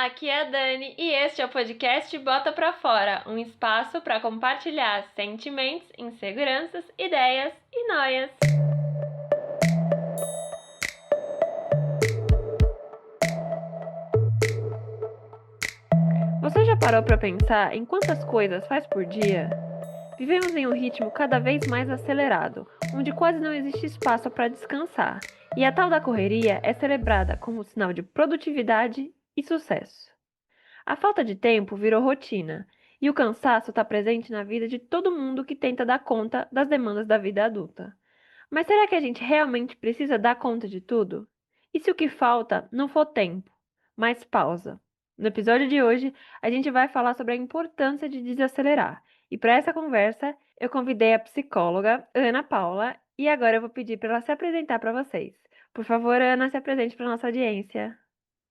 Aqui é a Dani e este é o podcast Bota Pra Fora, um espaço para compartilhar sentimentos, inseguranças, ideias e noias. Você já parou para pensar em quantas coisas faz por dia? Vivemos em um ritmo cada vez mais acelerado, onde quase não existe espaço para descansar, e a tal da correria é celebrada como sinal de produtividade e sucesso. A falta de tempo virou rotina, e o cansaço está presente na vida de todo mundo que tenta dar conta das demandas da vida adulta. Mas será que a gente realmente precisa dar conta de tudo? E se o que falta não for tempo, mas pausa? No episódio de hoje, a gente vai falar sobre a importância de desacelerar. E para essa conversa, eu convidei a psicóloga Ana Paula e agora eu vou pedir para ela se apresentar para vocês. Por favor, Ana, se apresente para nossa audiência.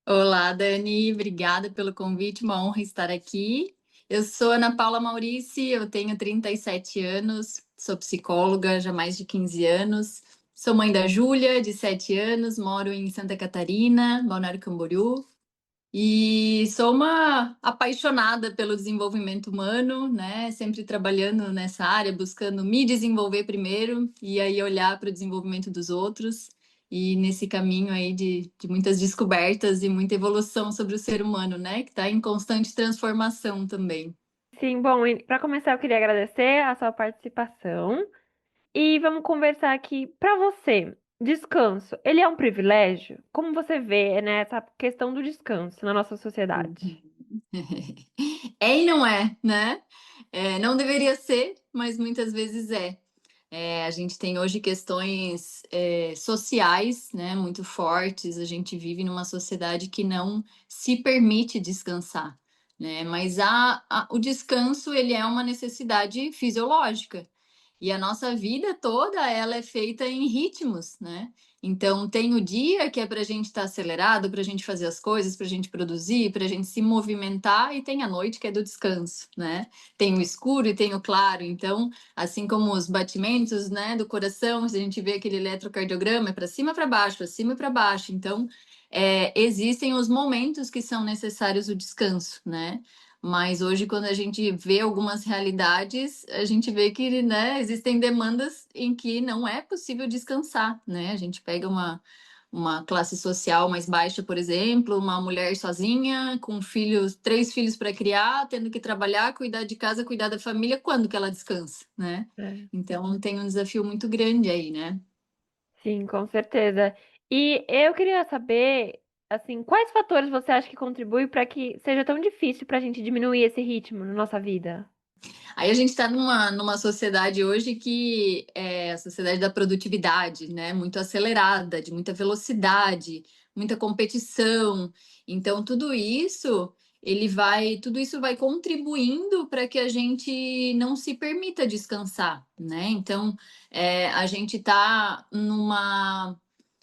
Olá, Dani, obrigada pelo convite, uma honra estar aqui. Eu sou Ana Paula Maurici, eu tenho 37 anos, sou psicóloga já há mais de 15 anos, sou mãe da Júlia, de 7 anos, moro em Santa Catarina, Balneário Camboriú, e sou uma apaixonada pelo desenvolvimento humano, né? Sempre trabalhando nessa área, buscando me desenvolver primeiro e aí olhar para o desenvolvimento dos outros. E nesse caminho aí de muitas descobertas e muita evolução sobre o ser humano, né? Que está em constante transformação também. Sim, bom, para começar, eu queria agradecer a sua participação e vamos conversar aqui para você. Descanso, ele é um privilégio? Como você vê, né, essa questão do descanso na nossa sociedade? É e não é, né? Não deveria ser, mas muitas vezes é. A gente tem hoje questões sociais, né, muito fortes. A gente vive numa sociedade que não se permite descansar, né? Mas o descanso ele é uma necessidade fisiológica. E a nossa vida toda ela é feita em ritmos, né? Então tem o dia que é para a gente estar acelerado, para a gente fazer as coisas, para a gente produzir, para a gente se movimentar, e tem a noite que é do descanso, né? Tem o escuro e tem o claro. Então, assim como os batimentos, né, do coração, se a gente vê aquele eletrocardiograma, é para cima, para baixo, para cima e para baixo. Então, existem os momentos que são necessários o descanso, né? Mas hoje, quando a gente vê algumas realidades, a gente vê que, né, existem demandas em que não é possível descansar, né? A gente pega uma classe social mais baixa, por exemplo, uma mulher sozinha, com filhos, 3 filhos para criar, tendo que trabalhar, cuidar de casa, cuidar da família, quando que ela descansa, né? É, Então tem um desafio muito grande aí, né? sim, com certeza. E eu queria saber, assim, quais fatores você acha que contribuem para que seja tão difícil para a gente diminuir esse ritmo na nossa vida? Aí a gente está numa sociedade hoje que é a sociedade da produtividade, né? Muito acelerada, de muita velocidade, muita competição. Então, tudo isso vai contribuindo para que a gente não se permita descansar, né? Então, a gente está numa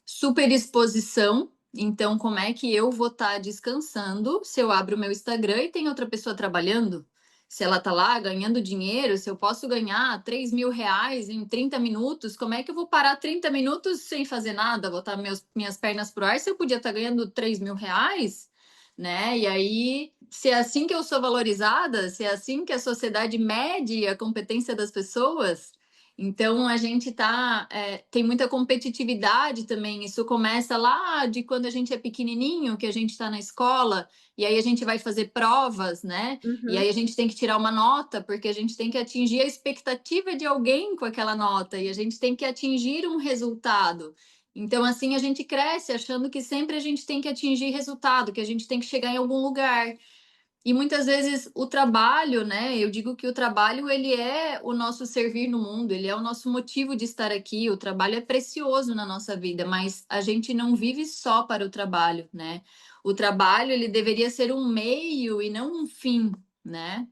superexposição. Então, como é que eu vou estar descansando se eu abro o meu Instagram e tem outra pessoa trabalhando? Se ela tá lá ganhando dinheiro, se eu posso ganhar R$ 3.000 em 30 minutos, como é que eu vou parar 30 minutos sem fazer nada, botar minhas pernas pro ar, se eu podia estar ganhando R$ 3.000, né? E aí, se é assim que eu sou valorizada, se é assim que a sociedade mede a competência das pessoas, então a gente tem muita competitividade também. Isso começa lá de quando a gente é pequenininho, que a gente está na escola, e aí a gente vai fazer provas, né? E Uhum. aí a gente tem que tirar uma nota, porque a gente tem que atingir a expectativa de alguém com aquela nota, e a gente tem que atingir um resultado. Então, assim, a gente cresce achando que sempre a gente tem que atingir resultado, que a gente tem que chegar em algum lugar. E muitas vezes o trabalho, né? Eu digo que o trabalho ele é o nosso servir no mundo, ele é o nosso motivo de estar aqui. O trabalho é precioso na nossa vida, mas a gente não vive só para o trabalho, né? O trabalho ele deveria ser um meio e não um fim, né?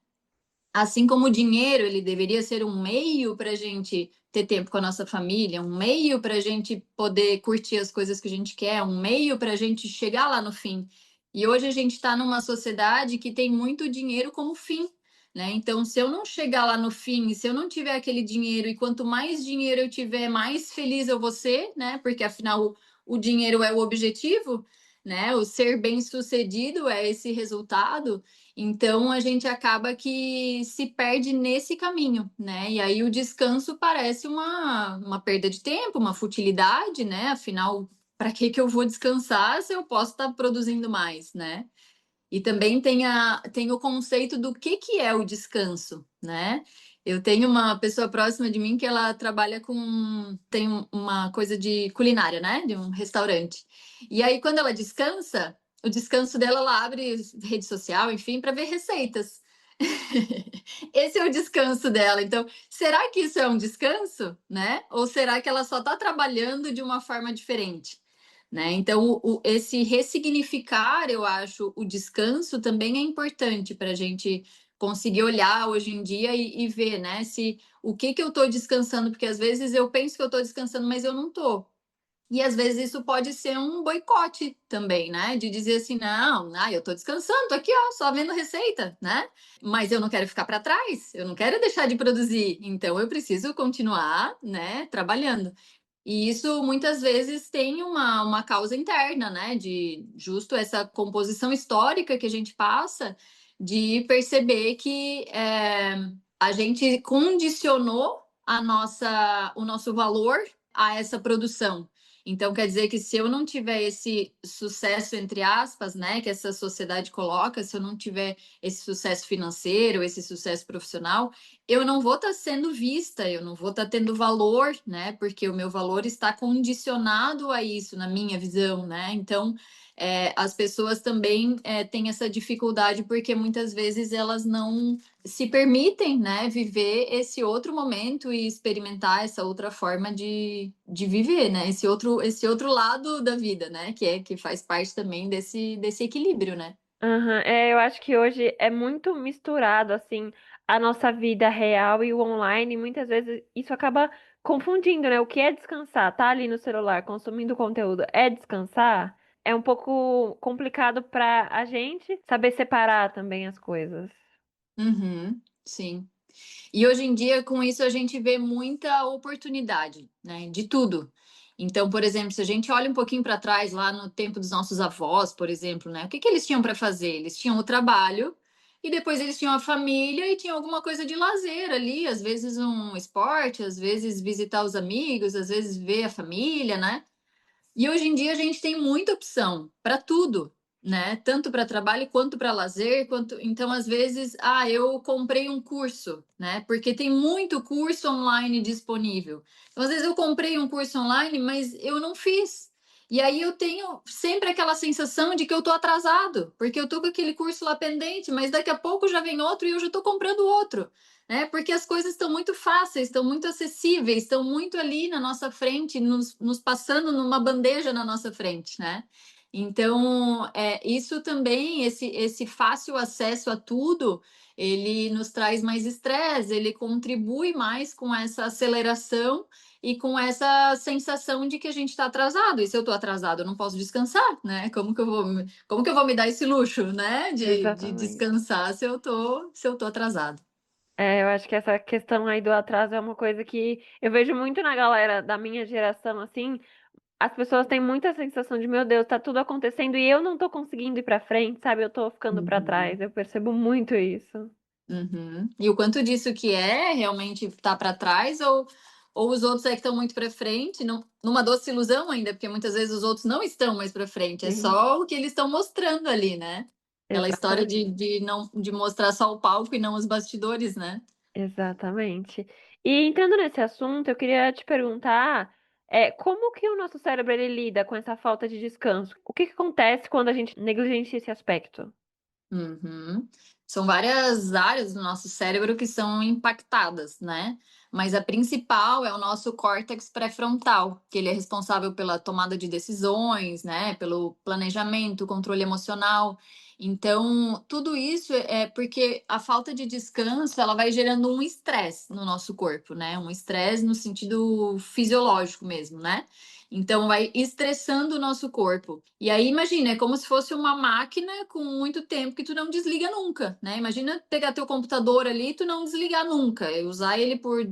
Assim como o dinheiro ele deveria ser um meio para a gente ter tempo com a nossa família, um meio para a gente poder curtir as coisas que a gente quer, um meio para a gente chegar lá no fim. E hoje a gente está numa sociedade que tem muito dinheiro como fim, né? Então, se eu não chegar lá no fim, se eu não tiver aquele dinheiro, e quanto mais dinheiro eu tiver, mais feliz eu vou ser, né? Porque afinal o dinheiro é o objetivo. né? O ser bem-sucedido é esse resultado. Então a gente acaba que se perde nesse caminho, né? E aí o descanso parece uma perda de tempo, uma futilidade, né? Afinal, para que que eu vou descansar se eu posso estar produzindo mais, né? E também tem o conceito do que é o descanso, né? Eu tenho uma pessoa próxima de mim que ela trabalha tem uma coisa de culinária, né? De um restaurante. E aí, quando ela descansa, o descanso dela, ela abre rede social, enfim, para ver receitas. Esse é o descanso dela. Então, será que isso é um descanso, né? Ou será que ela só está trabalhando de uma forma diferente? Né? Então, esse ressignificar, eu acho, o descanso também é importante para a gente conseguir olhar hoje em dia e ver, né, se o que eu estou descansando, porque às vezes eu penso que eu estou descansando, mas eu não estou. E às vezes isso pode ser um boicote também, né? De dizer assim, não, eu estou descansando, tô aqui, ó, só vendo receita, né? Mas eu não quero ficar para trás, eu não quero deixar de produzir, então eu preciso continuar, né, trabalhando. E isso muitas vezes tem uma causa interna, né? De justo essa composição histórica que a gente passa, de perceber que a gente condicionou o nosso valor a essa produção. Então, quer dizer que se eu não tiver esse sucesso, entre aspas, né, que essa sociedade coloca, se eu não tiver esse sucesso financeiro, esse sucesso profissional, eu não vou estar sendo vista, eu não vou estar tendo valor, né? Porque o meu valor está condicionado a isso, na minha visão, né? Então, as pessoas também têm essa dificuldade porque muitas vezes elas não se permitem, né, viver esse outro momento e experimentar essa outra forma de viver, né? Esse outro lado da vida, né? Que faz parte também desse equilíbrio, né? Aham, eu acho que hoje é muito misturado, assim, a nossa vida real e o online. E muitas vezes isso acaba confundindo, né? O que é descansar? Tá ali no celular consumindo conteúdo é descansar? É um pouco complicado pra a gente saber separar também as coisas. Uhum, sim. E hoje em dia, com isso, a gente vê muita oportunidade, né, de tudo. Então, por exemplo, se a gente olha um pouquinho para trás, lá no tempo dos nossos avós, por exemplo, né, o que que eles tinham para fazer? Eles tinham o trabalho e depois eles tinham a família e tinham alguma coisa de lazer ali, às vezes um esporte, às vezes visitar os amigos, às vezes ver a família, né? E hoje em dia a gente tem muita opção para tudo, né? Tanto para trabalho quanto para lazer, quanto então às vezes, eu comprei um curso, né? Porque tem muito curso online disponível. Então, às vezes eu comprei um curso online, mas eu não fiz. E aí eu tenho sempre aquela sensação de que eu tô atrasado, porque eu tô com aquele curso lá pendente, mas daqui a pouco já vem outro e eu já tô comprando outro, né? Porque as coisas estão muito fáceis, estão muito acessíveis, estão muito ali na nossa frente, nos passando numa bandeja na nossa frente, né? Então, isso também, esse fácil acesso a tudo, ele nos traz mais estresse, ele contribui mais com essa aceleração e com essa sensação de que a gente está atrasado. E se eu estou atrasado, eu não posso descansar, né? Como que eu vou me dar esse luxo, né? De Exatamente. descansar se eu tô atrasado. Eu acho que essa questão aí do atraso é uma coisa que eu vejo muito na galera da minha geração, assim. As pessoas têm muita sensação de, meu Deus, tá tudo acontecendo e eu não tô conseguindo ir pra frente, sabe? Eu tô ficando pra trás. Uhum, Eu percebo muito isso. uhum. E o quanto disso que é realmente tá para trás ou os outros é que estão muito para frente, numa doce ilusão ainda, porque muitas vezes os outros não estão mais para frente, é Sim, só o que eles estão mostrando ali, né? Aquela história exatamente. de não de mostrar só o palco e não os bastidores, né? Exatamente. E entrando nesse assunto, eu queria te perguntar, como que o nosso cérebro ele lida com essa falta de descanso? O que que acontece quando a gente negligencia esse aspecto? Uhum. São várias áreas do nosso cérebro que são impactadas, né? Mas a principal é o nosso córtex pré-frontal, que ele é responsável pela tomada de decisões, né? Pelo planejamento, controle emocional. Então, tudo isso é porque a falta de descanso, ela vai gerando um estresse no nosso corpo, né? Um estresse no sentido fisiológico mesmo, né? Então, vai estressando o nosso corpo. E aí, imagina, é como se fosse uma máquina com muito tempo que tu não desliga nunca, né? Imagina pegar teu computador ali e tu não desligar nunca, e usar ele por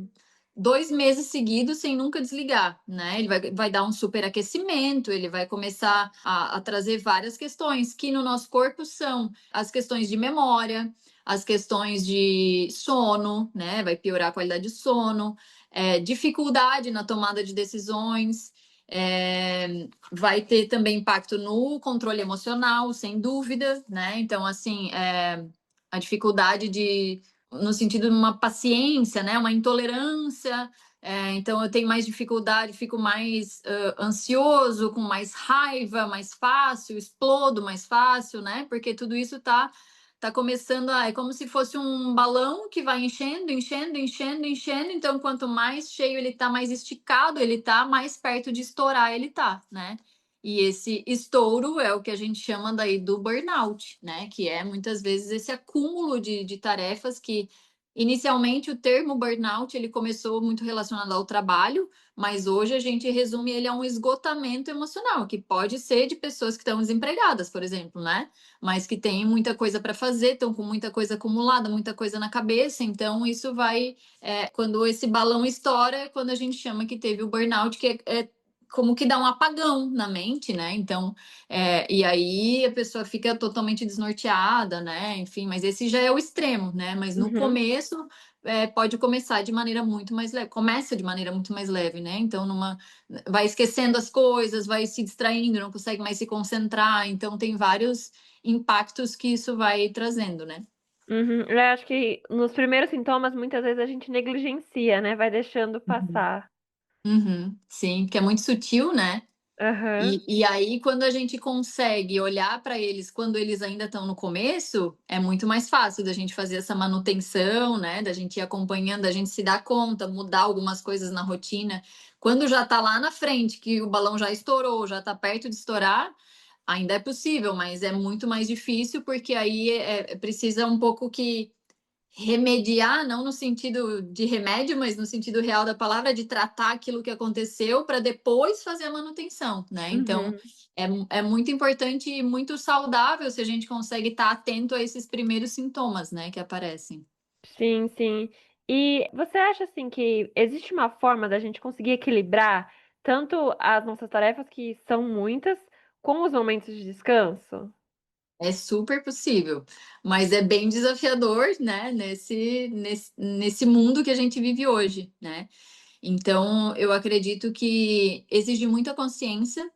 2 meses seguidos sem nunca desligar, né? Ele vai dar um superaquecimento, ele vai começar a trazer várias questões que no nosso corpo são as questões de memória, as questões de sono, né? Vai piorar a qualidade de sono, dificuldade na tomada de decisões, vai ter também impacto no controle emocional, sem dúvida, né? Então, assim, a dificuldade no sentido de uma paciência, né? Uma intolerância. Então, eu tenho mais dificuldade, fico mais ansioso, com mais raiva, mais fácil, explodo mais fácil, né? Porque tudo isso tá começando é como se fosse um balão que vai enchendo, enchendo, enchendo, enchendo. Então, quanto mais cheio ele tá, mais esticado ele tá, mais perto de estourar ele tá, né? E esse estouro é o que a gente chama daí do burnout, né? Que é muitas vezes esse acúmulo de tarefas que inicialmente o termo burnout ele começou muito relacionado ao trabalho, mas hoje a gente resume ele a um esgotamento emocional, que pode ser de pessoas que estão desempregadas, por exemplo, né? Mas que têm muita coisa para fazer, estão com muita coisa acumulada, muita coisa na cabeça, então isso vai, quando esse balão estoura, é quando a gente chama que teve o burnout, que é como que dá um apagão na mente, né? Então, e aí a pessoa fica totalmente desnorteada, né? Enfim, mas esse já é o extremo, né? Mas no Uhum. começo pode começar de maneira muito mais leve, começa de maneira muito mais leve, né? Então, vai esquecendo as coisas, vai se distraindo, não consegue mais se concentrar. Então, tem vários impactos que isso vai trazendo, né? Uhum. Eu acho que nos primeiros sintomas, muitas vezes a gente negligencia, né? Vai deixando Uhum. passar. Uhum. Sim, porque é muito sutil, né? Aham. E aí, quando a gente consegue olhar para eles quando eles ainda estão no começo, é muito mais fácil da gente fazer essa manutenção, né? Da gente ir acompanhando, da gente se dar conta, mudar algumas coisas na rotina. Quando já está lá na frente, que o balão já estourou, já está perto de estourar, ainda é possível, mas é muito mais difícil, porque aí precisa um pouco que remediar, não no sentido de remédio, mas no sentido real da palavra, de tratar aquilo que aconteceu para depois fazer a manutenção, né? Então, Uhum. é muito importante e muito saudável se a gente consegue estar atento a esses primeiros sintomas, né, que aparecem. Sim, sim. E você acha assim que existe uma forma da gente conseguir equilibrar tanto as nossas tarefas, que são muitas, com os momentos de descanso? É super possível, mas é bem desafiador, né, nesse mundo que a gente vive hoje, né? Então, eu acredito que exige muita consciência,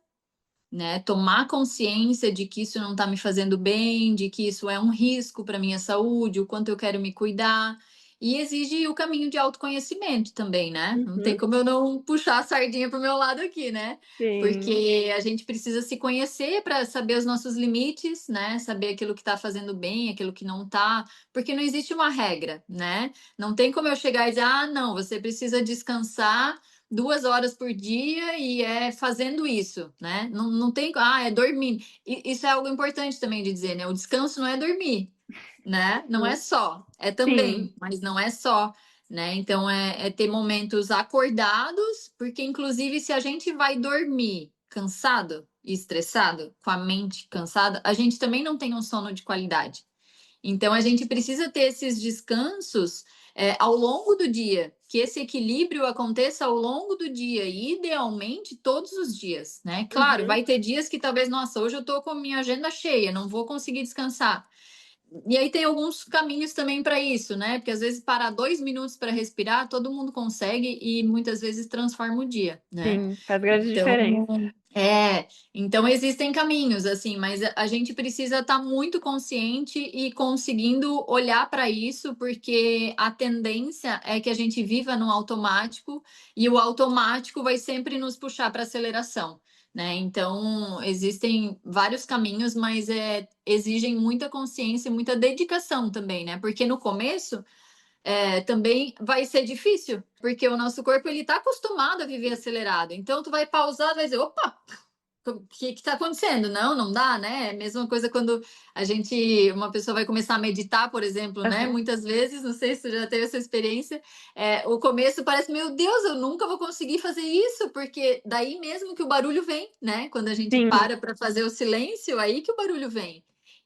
né? Tomar consciência de que isso não está me fazendo bem, de que isso é um risco para minha saúde, o quanto eu quero me cuidar. E exige o caminho de autoconhecimento também, né? Não tem Uhum. como eu não puxar a sardinha para o meu lado aqui, né? Sim, Porque a gente precisa se conhecer para saber os nossos limites, né? Saber aquilo que está fazendo bem, aquilo que não está. Porque não existe uma regra, né? Não tem como eu chegar e dizer, ah, não, você precisa descansar 2 horas por dia e é fazendo isso, né? Não tem, é dormir. Isso é algo importante também de dizer, né? O descanso não é dormir, né? Não é uhum. só, é Sim, também, mas não é só, né? Então é ter momentos acordados, porque inclusive se a gente vai dormir cansado e estressado, com a mente cansada, a gente também não tem um sono de qualidade. Então, a gente precisa ter esses descansos ao longo do dia, que esse equilíbrio aconteça ao longo do dia, e idealmente todos os dias, né? Claro, uhum. vai ter dias que talvez, nossa, hoje eu tô com minha agenda cheia, não vou conseguir descansar. E aí tem alguns caminhos também para isso, né? Porque às vezes parar 2 minutos para respirar, todo mundo consegue e muitas vezes transforma o dia, né? Sim, faz grande diferença. Então, então existem caminhos, assim, mas a gente precisa estar muito consciente e conseguindo olhar para isso, porque a tendência é que a gente viva no automático e o automático vai sempre nos puxar para aceleração, né? Então, existem vários caminhos, mas exigem muita consciência e muita dedicação também, né? Porque no começo também vai ser difícil, porque o nosso corpo ele está acostumado a viver acelerado. Então, tu vai pausar, vai dizer, opa, o que está acontecendo? Não, não dá, né? É a mesma coisa quando uma pessoa vai começar a meditar, por exemplo, né? Aham. Muitas vezes, não sei se você já teve essa experiência, o começo parece, meu Deus, eu nunca vou conseguir fazer isso, porque daí mesmo que o barulho vem, né? Quando a gente Sim, para fazer o silêncio, aí que o barulho vem.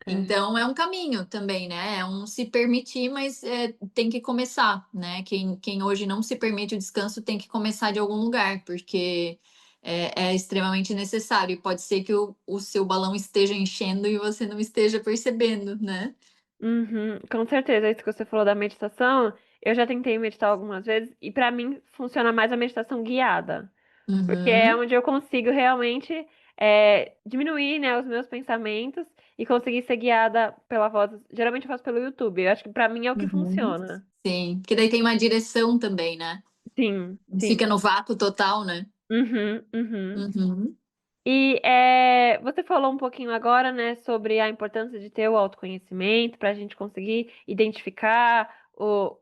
É. Então é um caminho também, né? É um se permitir, mas tem que começar, né? Quem hoje não se permite o descanso tem que começar de algum lugar, porque é extremamente necessário. E pode ser que o seu balão esteja enchendo e você não esteja percebendo, né? Uhum, com certeza, isso que você falou da meditação, eu já tentei meditar algumas vezes e pra mim funciona mais a meditação guiada, porque é Uhum, onde eu consigo realmente diminuir, né, os meus pensamentos e conseguir ser guiada pela voz. Geralmente eu faço pelo YouTube, eu acho que pra mim é o que uhum. funciona. Sim, porque daí tem uma direção também, né? Sim, Fica sim. no vácuo total, né? Uhum, uhum. Uhum, E você falou um pouquinho agora, né, sobre a importância de ter o autoconhecimento para a gente conseguir identificar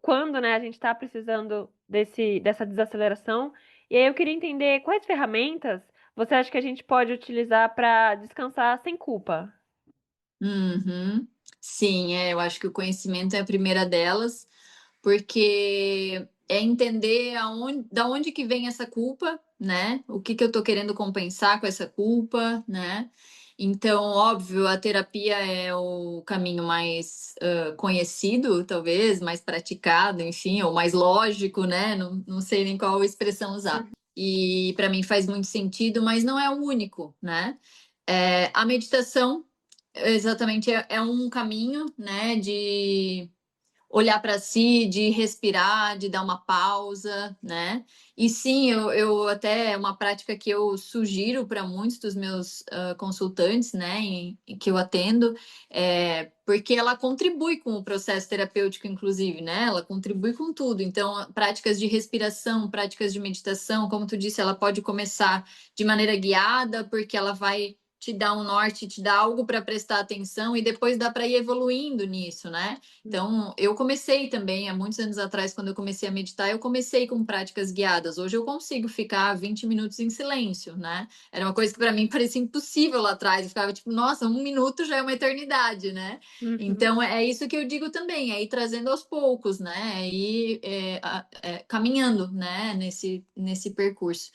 quando, né, a gente está precisando dessa desaceleração. E aí eu queria entender quais ferramentas você acha que a gente pode utilizar para descansar sem culpa? uhum. Sim, eu acho que o conhecimento é a primeira delas. Porque é entender da onde que vem essa culpa, né? O que que eu tô querendo compensar com essa culpa, né? Então, óbvio, a terapia é o caminho mais conhecido, talvez, mais praticado, enfim, ou mais lógico, né? Não sei nem qual expressão usar. Uhum. E para mim faz muito sentido, mas não é o único, né? A meditação, exatamente, é um caminho, né? De olhar para si, de respirar, de dar uma pausa, né? E sim, eu até é uma prática que eu sugiro para muitos dos meus consultantes, né, em que eu atendo, porque ela contribui com o processo terapêutico, inclusive, né? Ela contribui com tudo. Então, práticas de respiração, práticas de meditação, como tu disse, ela pode começar de maneira guiada, porque ela vai te dar um norte, te dar algo para prestar atenção e depois dá para ir evoluindo nisso, né? Então, eu comecei também, há muitos anos atrás, quando eu comecei a meditar, eu comecei com práticas guiadas. Hoje eu consigo ficar 20 minutos em silêncio, né? Era uma coisa que para mim parecia impossível lá atrás. Eu ficava tipo, nossa, 1 minuto já é uma eternidade, né? Uhum. Então, é isso que eu digo também, é ir trazendo aos poucos, né? É ir caminhando, né? Nesse percurso.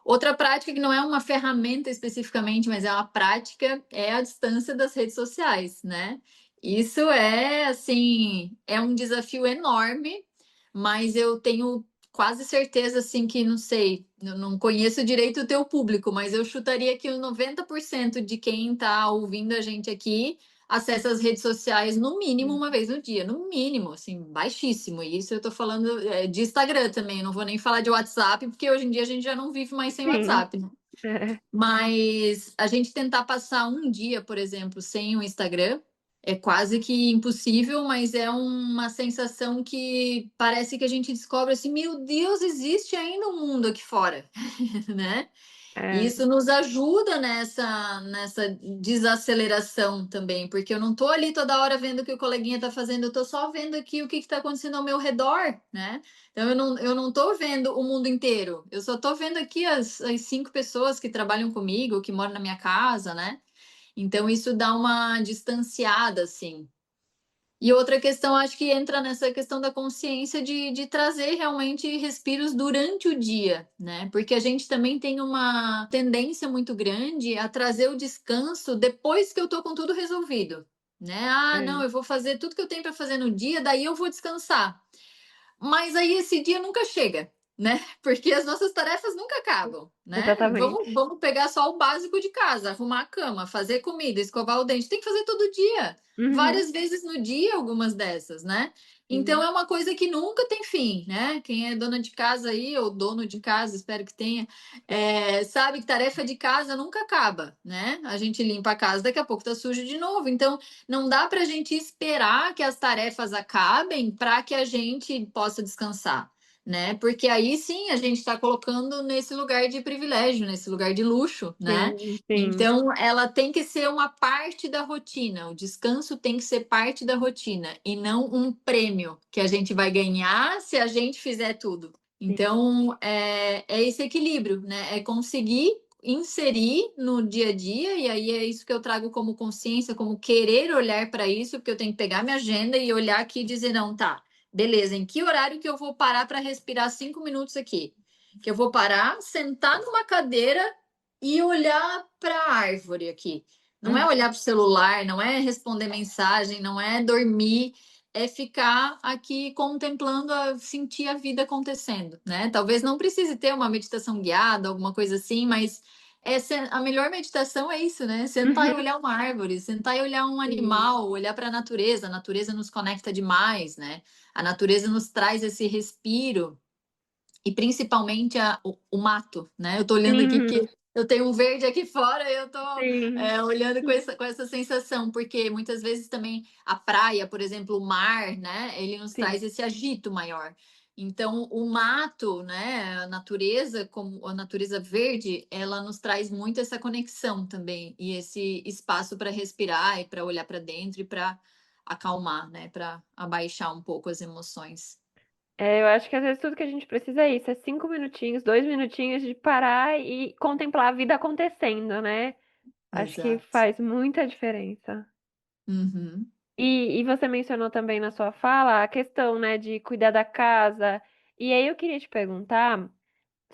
Outra prática que não é uma ferramenta especificamente, mas é uma prática, é a distância das redes sociais, né? Isso é assim, é um desafio enorme, mas eu tenho quase certeza assim que não sei, eu não conheço direito o teu público, mas eu chutaria que os 90% de quem está ouvindo a gente aqui acessa as redes sociais no mínimo uma vez no dia, no mínimo, assim, baixíssimo. E isso eu tô falando de Instagram também, não vou nem falar de WhatsApp, porque hoje em dia a gente já não vive mais sem Sim. WhatsApp, né? É, Mas a gente tentar passar um dia, por exemplo, sem o Instagram é quase que impossível, mas é uma sensação que parece que a gente descobre assim, meu Deus, existe ainda um mundo aqui fora, né? E é, isso nos ajuda nessa desaceleração também, porque eu não estou ali toda hora vendo o que o coleguinha está fazendo, eu estou só vendo aqui o que está acontecendo ao meu redor, né? Então eu não estou vendo o mundo inteiro, eu só estou vendo aqui as 5 pessoas que trabalham comigo, que moram na minha casa, né? Então isso dá uma distanciada, assim. E outra questão, acho que entra nessa questão da consciência de trazer realmente respiros durante o dia, né? Porque a gente também tem uma tendência muito grande a trazer o descanso depois que eu tô com tudo resolvido, né? Ah, não, é, eu vou fazer tudo que eu tenho para fazer no dia, daí eu vou descansar. Mas aí esse dia nunca chega, né? Porque as nossas tarefas nunca acabam, né? exatamente. Vamos pegar só o básico de casa, arrumar a cama, fazer comida, escovar o dente. Tem que fazer todo dia, Uhum. várias vezes no dia, algumas dessas, né? Então Sim, é uma coisa que nunca tem fim, né? Quem é dona de casa aí, ou dono de casa, espero que tenha, sabe que tarefa de casa nunca acaba, né? A gente limpa a casa, daqui a pouco tá sujo de novo. Então, não dá para a gente esperar que as tarefas acabem para que a gente possa descansar, né? Porque aí sim a gente está colocando nesse lugar de privilégio, nesse lugar de luxo, né? sim, sim, Então, ela tem que ser uma parte da rotina. O descanso tem que ser parte da rotina e não um prêmio que a gente vai ganhar se a gente fizer tudo. sim, Então, é esse equilíbrio, né? É conseguir inserir no dia a dia, e aí é isso que eu trago como consciência, como querer olhar para isso, porque eu tenho que pegar minha agenda e olhar aqui e dizer, não, tá, beleza, em que horário que eu vou parar para respirar 5 minutos aqui? Que eu vou parar, sentar numa cadeira e olhar para a árvore aqui. Não é olhar para o celular, não é responder mensagem, não é dormir, é ficar aqui contemplando, sentir a vida acontecendo, né? Talvez não precise ter uma meditação guiada, alguma coisa assim, mas a melhor meditação é isso, né? Sentar e Uhum. olhar uma árvore, sentar e olhar um Sim, animal, olhar para a natureza nos conecta demais, né? A natureza nos traz esse respiro e principalmente o mato, né? Eu tô olhando aqui sim, porque eu tenho um verde aqui fora e eu tô sim, olhando com essa sensação, porque muitas vezes também a praia, por exemplo, o mar, né? Ele nos sim. traz esse agito maior. Então, o mato, né? A natureza, como a natureza verde, ela nos traz muito essa conexão também e esse espaço para respirar e para olhar para dentro e para acalmar, né? Para abaixar um pouco as emoções. É, eu acho que às vezes tudo que a gente precisa é isso, é 5 minutinhos, 2 minutinhos de parar e contemplar a vida acontecendo, né? Acho que Exato. faz muita diferença. Uhum. E você mencionou também na sua fala a questão, né, de cuidar da casa. E aí eu queria te perguntar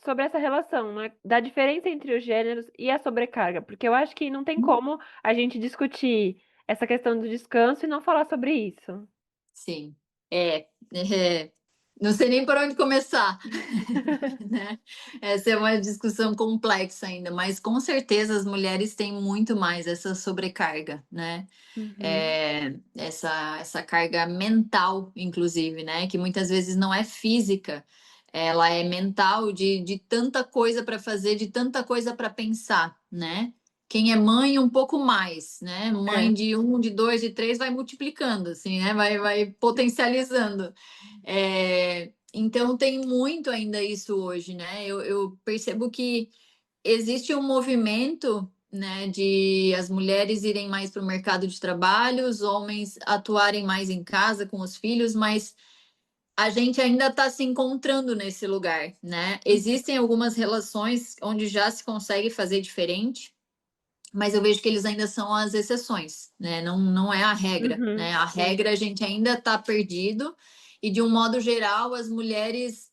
sobre essa relação, né, da diferença entre os gêneros e a sobrecarga, porque eu acho que não tem como a gente discutir essa questão do descanso e não falar sobre isso. Sim. É, não sei nem por onde começar, né? Essa é uma discussão complexa ainda, mas com certeza as mulheres têm muito mais essa sobrecarga, né? Uhum, Essa carga mental, inclusive, né? Que muitas vezes não é física, ela é mental de tanta coisa para fazer, de tanta coisa para pensar, né? Quem é mãe, um pouco mais, né? Mãe é. de um, de dois, de três, vai multiplicando, assim, né? Vai potencializando. Então, tem muito ainda isso hoje, né? Eu percebo que existe um movimento, né, de as mulheres irem mais para o mercado de trabalho, os homens atuarem mais em casa com os filhos, mas a gente ainda está se encontrando nesse lugar, né? Existem algumas relações onde já se consegue fazer diferente, mas eu vejo que eles ainda são as exceções, né? Não é a regra, Uhum, né? A sim. regra a gente ainda está perdido e de um modo geral as mulheres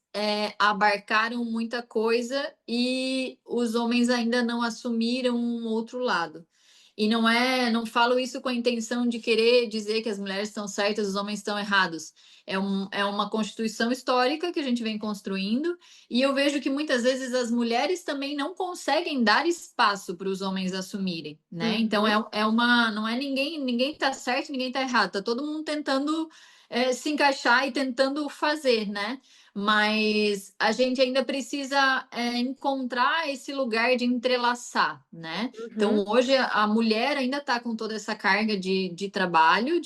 abarcaram muita coisa e os homens ainda não assumiram um outro lado. E não falo isso com a intenção de querer dizer que as mulheres estão certas, os homens estão errados. É uma constituição histórica que a gente vem construindo e eu vejo que muitas vezes as mulheres também não conseguem dar espaço para os homens assumirem, né? Então Uhum, não é ninguém tá certo, ninguém tá errado, tá todo mundo tentando se encaixar e tentando fazer, né? Mas a gente ainda precisa encontrar esse lugar de entrelaçar, né? uhum, Então hoje a mulher ainda está com toda essa carga de trabalho,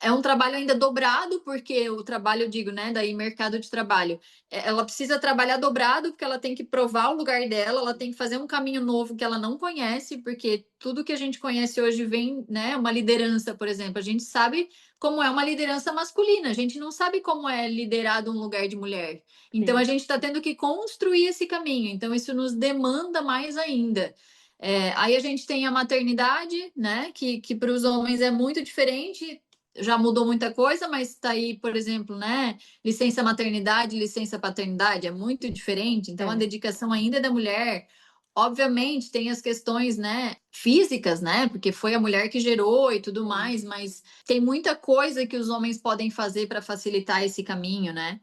é um trabalho ainda dobrado, porque o trabalho, eu digo, né? Daí mercado de trabalho ela precisa trabalhar dobrado, porque ela tem que provar o lugar dela, ela tem que fazer um caminho novo que ela não conhece, porque tudo que a gente conhece hoje vem, né? Uma liderança, por exemplo, a gente sabe como é uma liderança masculina, a gente não sabe como é liderado um lugar de mulher. Então a sim. gente está tendo que construir esse caminho, então isso nos demanda mais ainda. Aí a gente tem a maternidade, né? Que para os homens é muito diferente, já mudou muita coisa, mas está aí, por exemplo, né? Licença maternidade, licença paternidade é muito diferente, então a É. dedicação ainda é da mulher. Obviamente, tem as questões, né, físicas, né, porque foi a mulher que gerou e tudo Sim. mais, mas tem muita coisa que os homens podem fazer para facilitar esse caminho, né?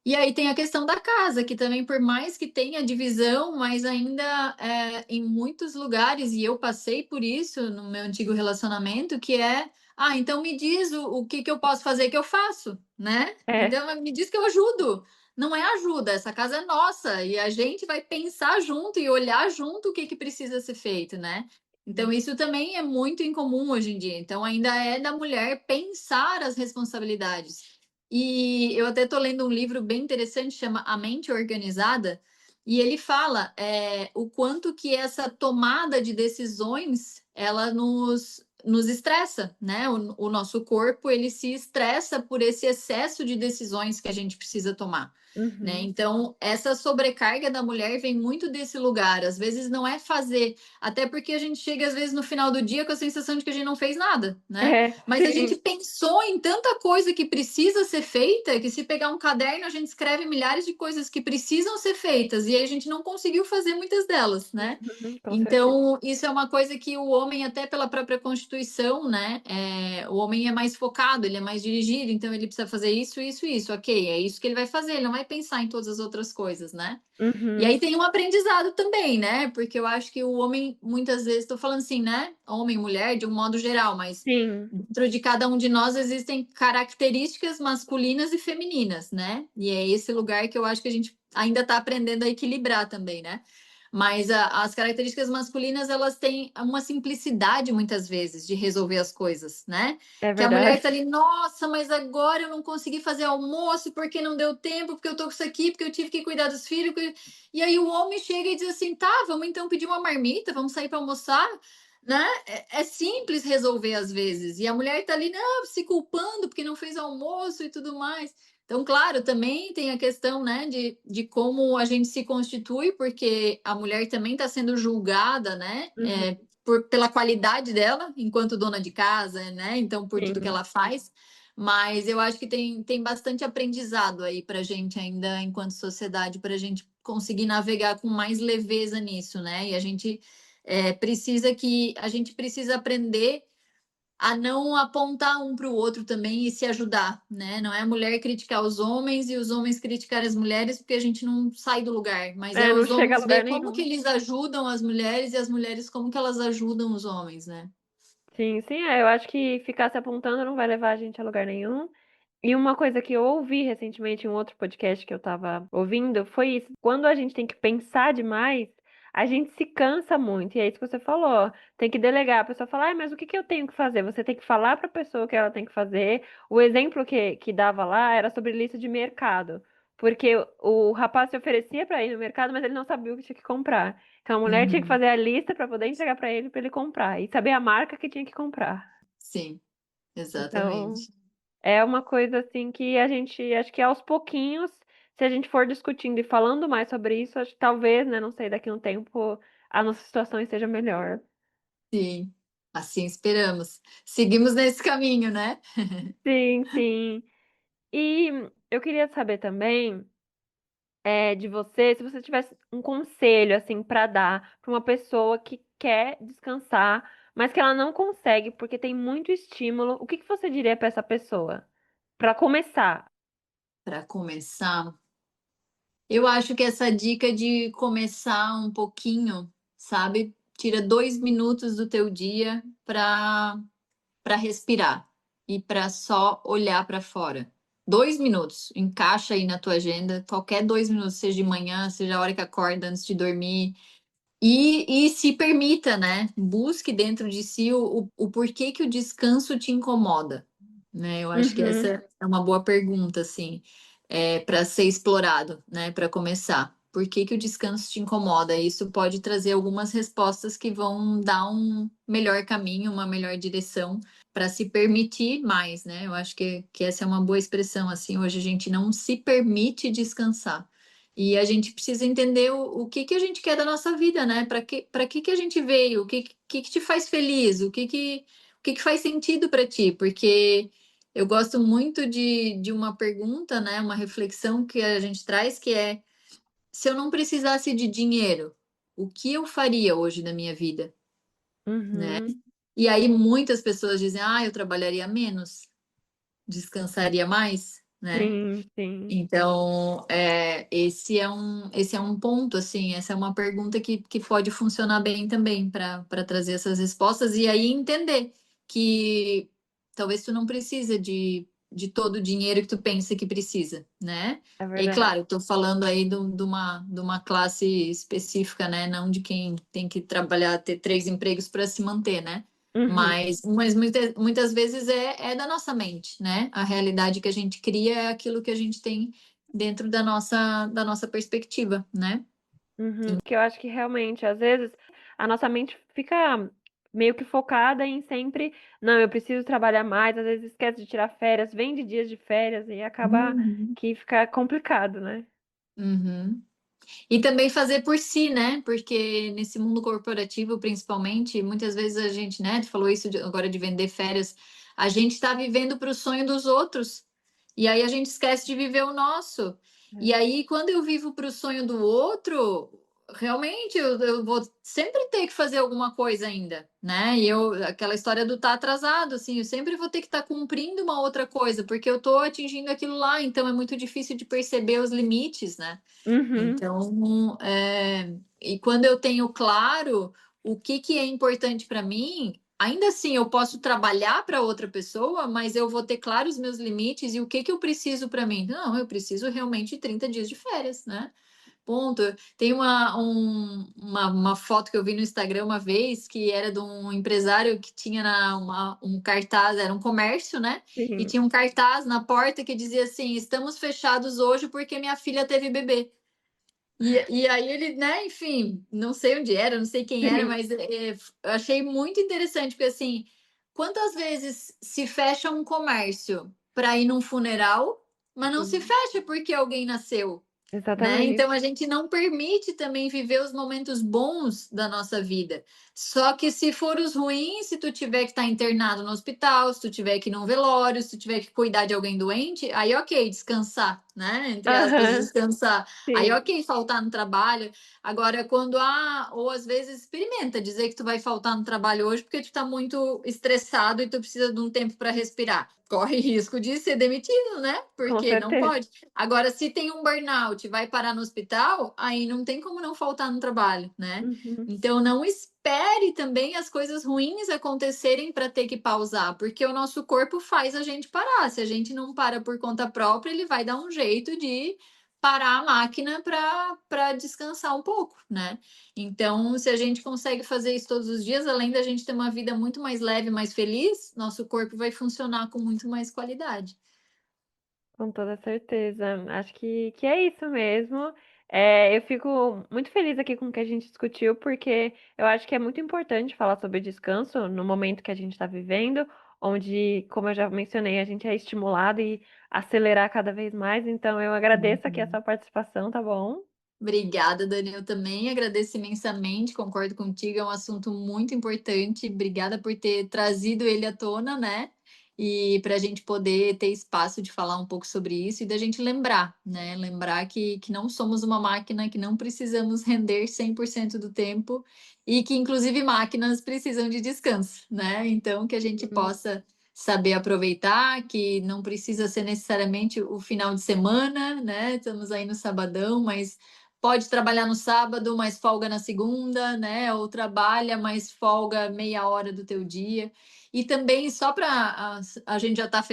E aí tem a questão da casa, que também, por mais que tenha divisão, mas ainda em muitos lugares, e eu passei por isso no meu antigo relacionamento, que então me diz o que que eu posso fazer que eu faço, né? É. Então me diz que eu ajudo. Não é ajuda, essa casa é nossa, e a gente vai pensar junto e olhar junto o que que precisa ser feito, né? Então, isso também é muito incomum hoje em dia. Então, ainda é da mulher pensar as responsabilidades. E eu até estou lendo um livro bem interessante, chama A Mente Organizada, e ele fala o quanto que essa tomada de decisões ela nos nos estressa, né? O nosso corpo ele se estressa por esse excesso de decisões que a gente precisa tomar. Né? Uhum. Então, essa sobrecarga da mulher vem muito desse lugar. Às vezes não é fazer, até porque a gente chega, às vezes, no final do dia com a sensação de que a gente não fez nada, né? É, Mas a gente sim. pensou em tanta coisa que precisa ser feita, que se pegar um caderno, a gente escreve milhares de coisas que precisam ser feitas, e aí a gente não conseguiu fazer muitas delas, né? Uhum, com certeza. Então, isso é uma coisa que o homem, até pela própria Constituição, né? O homem é mais focado, ele é mais dirigido, então ele precisa fazer isso, isso, isso. Ok, é isso que ele vai fazer, ele não vai pensar em todas as outras coisas, né? E Uhum. aí tem um aprendizado também, né? Porque eu acho que o homem, muitas vezes, estou falando assim, né? Homem, mulher, de um modo geral, mas Sim, dentro de cada um de nós existem características masculinas e femininas, né? E é esse lugar que eu acho que a gente ainda está aprendendo a equilibrar também, né? Mas as características masculinas, elas têm uma simplicidade, muitas vezes, de resolver as coisas, né? é Que a mulher verdade. tá ali, nossa, mas agora eu não consegui fazer almoço porque não deu tempo, porque eu tô com isso aqui, porque eu tive que cuidar dos filhos. E aí o homem chega e diz assim: tá, vamos então pedir uma marmita, vamos sair para almoçar, né? É simples resolver às vezes. E a mulher tá ali, não, se culpando porque não fez almoço e tudo mais. Então, claro, também tem a questão, né, de como a gente se constitui, porque a mulher também está sendo julgada, né, Uhum, pela qualidade dela enquanto dona de casa, né, então por tudo que sim, ela faz. Mas eu acho que tem bastante aprendizado aí para a gente ainda, enquanto sociedade, para a gente conseguir navegar com mais leveza nisso, né? E a gente a gente precisa aprender a não apontar um para o outro também e se ajudar, né? Não é a mulher criticar os homens e os homens criticar as mulheres, porque a gente não sai do lugar, mas é não os chega a homens ver lugar como que nenhum. eles ajudam as mulheres e as mulheres como que elas ajudam os homens, né? Sim, sim, eu acho que ficar se apontando não vai levar a gente a lugar nenhum. E uma coisa que eu ouvi recentemente em um outro podcast que eu tava ouvindo foi isso. Quando a gente tem que pensar demais, a gente se cansa muito. E é isso que você falou. Tem que delegar. A pessoa fala, mas o que que eu tenho que fazer? Você tem que falar para a pessoa o que ela tem que fazer. O exemplo que dava lá era sobre lista de mercado. Porque o rapaz se oferecia para ir no mercado, mas ele não sabia o que tinha que comprar. Então a mulher tinha que Uhum. fazer a lista para poder entregar para ele comprar. E saber a marca que tinha que comprar. Sim, Então. exatamente. É uma coisa assim que a gente, acho que aos pouquinhos, se a gente for discutindo e falando mais sobre isso, acho que talvez, né, não sei, daqui a um tempo a nossa situação esteja melhor. Sim, assim esperamos. Seguimos nesse caminho, né? Sim, sim. E eu queria saber também, de você, se você tivesse um conselho assim para dar para uma pessoa que quer descansar, mas que ela não consegue porque tem muito estímulo, o que que você diria para essa pessoa? Para começar. Para começar, eu acho que essa dica de começar um pouquinho, sabe? Tira 2 minutos do teu dia para respirar e para só olhar para fora. 2 minutos, encaixa aí na tua agenda, qualquer 2 minutos, seja de manhã, seja a hora que acorda, antes de dormir, e se permita, né? Busque dentro de si o porquê que o descanso te incomoda, né? Eu acho que Uhum, essa é uma boa pergunta, assim, para ser explorado, né? Para começar. Por que que o descanso te incomoda? Isso pode trazer algumas respostas que vão dar um melhor caminho, uma melhor direção para se permitir mais, né? Eu acho que essa é uma boa expressão, assim. Hoje a gente não se permite descansar. E a gente precisa entender o que que a gente quer da nossa vida, né? Para que a gente veio? O que que te faz feliz? O que que faz sentido para ti? Porque eu gosto muito de uma pergunta, né? Uma reflexão que a gente traz, que é: se eu não precisasse de dinheiro, o que eu faria hoje da minha vida, né? uhum, E aí muitas pessoas dizem: ah, eu trabalharia menos, descansaria mais, né? sim, sim. Então, esse é um ponto, assim, essa é uma pergunta que pode funcionar bem também para trazer essas respostas e aí entender que talvez tu não precisa de todo o dinheiro que tu pensa que precisa, né? É E verdade. claro, eu estou falando aí de uma classe específica, né? Não de quem tem que trabalhar, ter 3 empregos para se manter, né? Uhum, Mas muitas vezes é da nossa mente, né? A realidade que a gente cria é aquilo que a gente tem dentro da nossa perspectiva, né? uhum. Que eu acho que realmente, às vezes, a nossa mente fica. meio que focada em sempre, não, eu preciso trabalhar mais, às vezes esquece de tirar férias, vende dias de férias e acaba Uhum. que fica complicado, né? Uhum. E também fazer por si, né? Porque nesse mundo corporativo, principalmente, muitas vezes a gente, né? Tu falou isso agora de vender férias, a gente está vivendo para o sonho dos outros. E aí a gente esquece de viver o nosso. E aí, quando eu vivo para o sonho do outro, realmente eu vou sempre ter que fazer alguma coisa ainda, né? E eu, aquela história do estar atrasado, assim, eu sempre vou ter que estar cumprindo uma outra coisa, porque eu estou atingindo aquilo lá, então é muito difícil de perceber os limites, né? Uhum, Então, e quando eu tenho claro o que é importante para mim, ainda assim eu posso trabalhar para outra pessoa, mas eu vou ter claro os meus limites e o que eu preciso para mim. Não, eu preciso realmente de 30 dias de férias, né? Ponto. Tem uma foto que eu vi no Instagram uma vez que era de um empresário que tinha um cartaz, era um comércio, né? E sim. tinha um cartaz na porta que dizia assim: estamos fechados hoje porque minha filha teve bebê. E aí ele, né, enfim, não sei onde era, não sei quem era, Sim. mas eu achei muito interessante, porque assim, quantas vezes se fecha um comércio para ir num funeral, mas não se Sim, fecha porque alguém nasceu, né? Então a exatamente. gente não permite também viver os momentos bons da nossa vida. Só que se for os ruins, se tu tiver que estar internado no hospital, se tu tiver que ir num velório, se tu tiver que cuidar de alguém doente, aí ok, descansar, né? Entre aspas, Aham, descansar. Aí sim, ok, faltar no trabalho. Agora, quando há, ou às vezes experimenta dizer que tu vai faltar no trabalho hoje porque tu tá muito estressado e tu precisa de um tempo para respirar. Corre risco de ser demitido, né? com Porque não certeza. pode. Agora, se tem um burnout e vai parar no hospital, aí não tem como não faltar no trabalho, né? Uhum. Então, não espere também as coisas ruins acontecerem para ter que pausar, porque o nosso corpo faz a gente parar. Se a gente não para por conta própria, ele vai dar um jeito de parar a máquina para descansar um pouco, né? Então, se a gente consegue fazer isso todos os dias, além da gente ter uma vida muito mais leve, mais feliz, nosso corpo vai funcionar com muito mais qualidade. Com toda certeza. Acho que é isso mesmo. É, eu fico muito feliz aqui com o que a gente discutiu, porque eu acho que é muito importante falar sobre descanso no momento que a gente está vivendo, onde, como eu já mencionei, a gente é estimulado e acelerar cada vez mais. Então, eu agradeço aqui a Uhum. sua participação, tá bom? Obrigada, Daniel, também. Agradeço imensamente, concordo contigo, é um assunto muito importante. Obrigada por ter trazido ele à tona, né? E para a gente poder ter espaço de falar um pouco sobre isso e da gente lembrar, né? Lembrar que não somos uma máquina, que não precisamos render 100% do tempo e que, inclusive, máquinas precisam de descanso, né? Então, que a gente Uhum. possa saber aproveitar, que não precisa ser necessariamente o final de semana, né? Estamos aí no sabadão, mas pode trabalhar no sábado, mas folga na segunda, né? Ou trabalha, mas folga meia hora do teu dia. E também, só para a gente já tá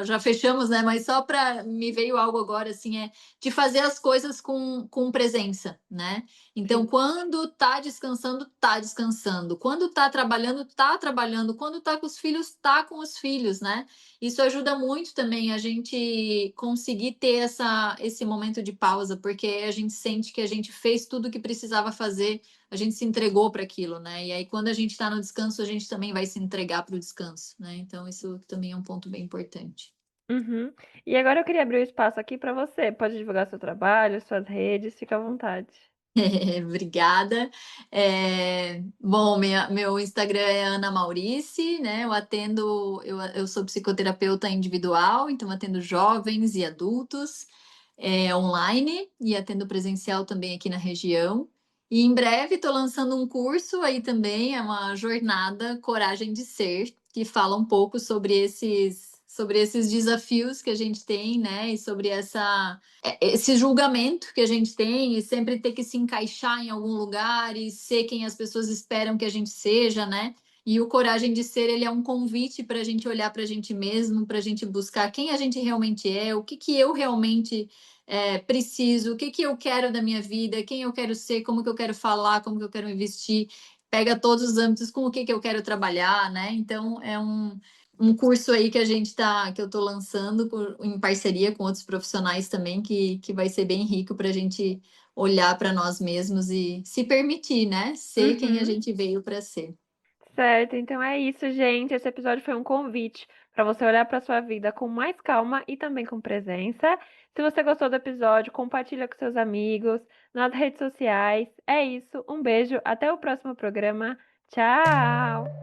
já fechamos, né? Mas só para me veio algo agora assim, é de fazer as coisas com presença, né? Então, Sim. quando tá descansando, tá descansando. Quando tá trabalhando, tá trabalhando. Quando tá com os filhos, tá com os filhos, né? Isso ajuda muito também a gente conseguir ter esse momento de pausa, porque a gente sente que a gente fez tudo o que precisava fazer, a gente se entregou para aquilo, né? E aí, quando a gente está no descanso, a gente também vai se entregar para o descanso, né? Então, isso também é um ponto bem importante. Uhum. E agora eu queria abrir o espaço aqui para você. Pode divulgar seu trabalho, suas redes, fica à vontade. Obrigada. Bom, meu Instagram é Ana Maurice, né? Eu sou psicoterapeuta individual, então atendo jovens e adultos online e atendo presencial também aqui na região. E em breve estou lançando um curso aí também, é uma jornada Coragem de Ser, que fala um pouco sobre esses desafios que a gente tem, né? E sobre esse julgamento que a gente tem e sempre ter que se encaixar em algum lugar e ser quem as pessoas esperam que a gente seja, né? E o Coragem de Ser, ele é um convite para a gente olhar para a gente mesmo, para a gente buscar quem a gente realmente é, o que eu realmente preciso, o que eu quero da minha vida, quem eu quero ser, como que eu quero falar, como que eu quero investir. Pega todos os âmbitos com o que eu quero trabalhar, né? Então, é um curso aí que que eu estou lançando em parceria com outros profissionais também, que vai ser bem rico para a gente olhar para nós mesmos e se permitir, né? Ser quem a Uhum. gente veio para ser. Certo, então é isso, gente. Esse episódio foi um convite para você olhar para sua vida com mais calma e também com presença. Se você gostou do episódio, compartilha com seus amigos nas redes sociais. É isso, um beijo, até o próximo programa. Tchau!